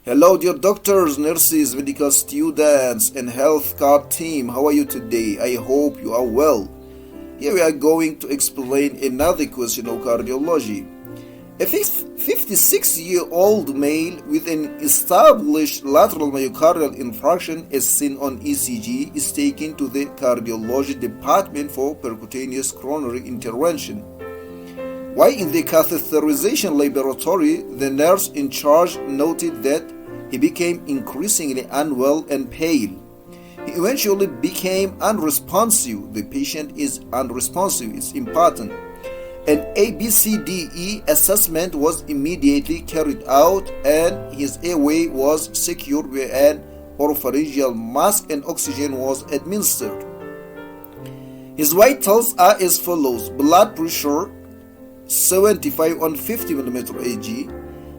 Hello, dear doctors, nurses, medical students, and health card team. How are you today? I hope you are well. Here we are going to explain another question of cardiology. A 56-year-old male with an established lateral myocardial infarction as seen on ECG is taken to the cardiology department for percutaneous coronary intervention. While in the catheterization laboratory, the nurse in charge noted that he became increasingly unwell and pale. He eventually became unresponsive. The patient is unresponsive. It's important. An ABCDE assessment was immediately carried out and his airway was secured with an oropharyngeal mask and oxygen was administered. His vitals are as follows: blood pressure 75 on 50 mm Hg,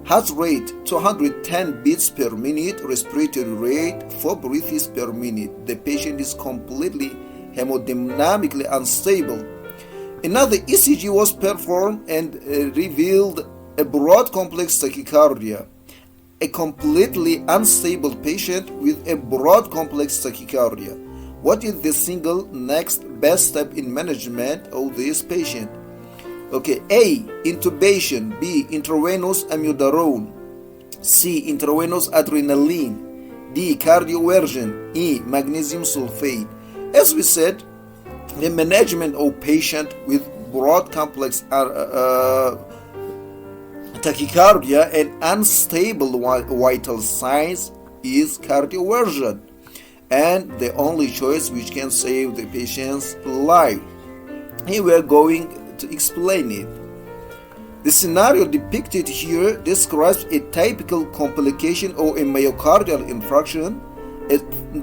heart rate 210 beats per minute, respiratory rate 4 breaths per minute. The patient is completely hemodynamically unstable. Another ECG was performed and revealed a broad complex tachycardia. A completely unstable patient with a broad complex tachycardia. What is the single next best step in management of this patient? Okay, A. Intubation. B. Intravenous amiodarone. C. Intravenous adrenaline. D. Cardioversion. E. Magnesium sulfate. As we said, the management of patient with broad complex tachycardia and unstable vital signs is cardioversion, and the only choice which can save the patient's life. Here we are going to explain it. The scenario depicted here describes a typical complication of a myocardial infarction, a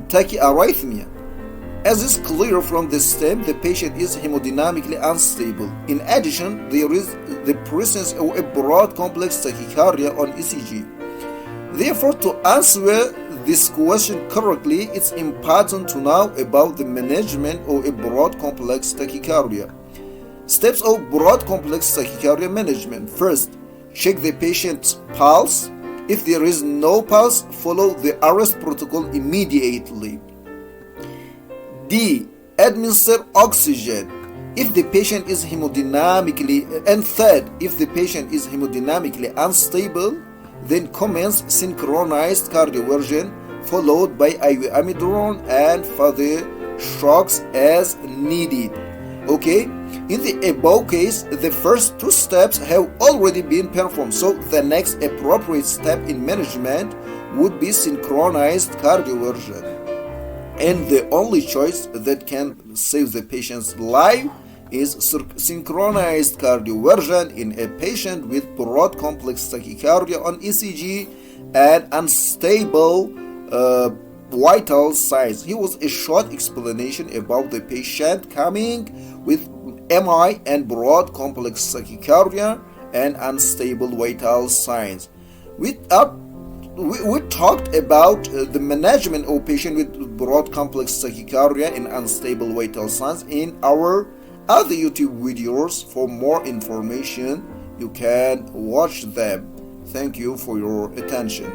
tachyarrhythmia. As is clear from the stem, the patient is hemodynamically unstable. In addition, there is the presence of a broad complex tachycardia on ECG. Therefore, to answer this question correctly, it's important to know about the management of a broad complex tachycardia. Steps of broad complex tachycardia management. First, check the patient's pulse. If there is no pulse, follow the arrest protocol immediately. D. Administer oxygen if the patient is hemodynamically, and third, if the patient is hemodynamically unstable, then commence synchronized cardioversion followed by IV amiodarone and further shocks as needed. Okay, in the above case, the first two steps have already been performed, so the next appropriate step in management would be synchronized cardioversion. And the only choice that can save the patient's life is synchronized cardioversion in a patient with broad complex tachycardia on ECG and unstable vital signs. Here was a short explanation about the patient coming with MI and broad complex tachycardia and unstable vital signs. We talked about the management of patient with broad complex tachycardia and unstable vital signs in our other YouTube videos. For more information, you can watch them. Thank you for your attention.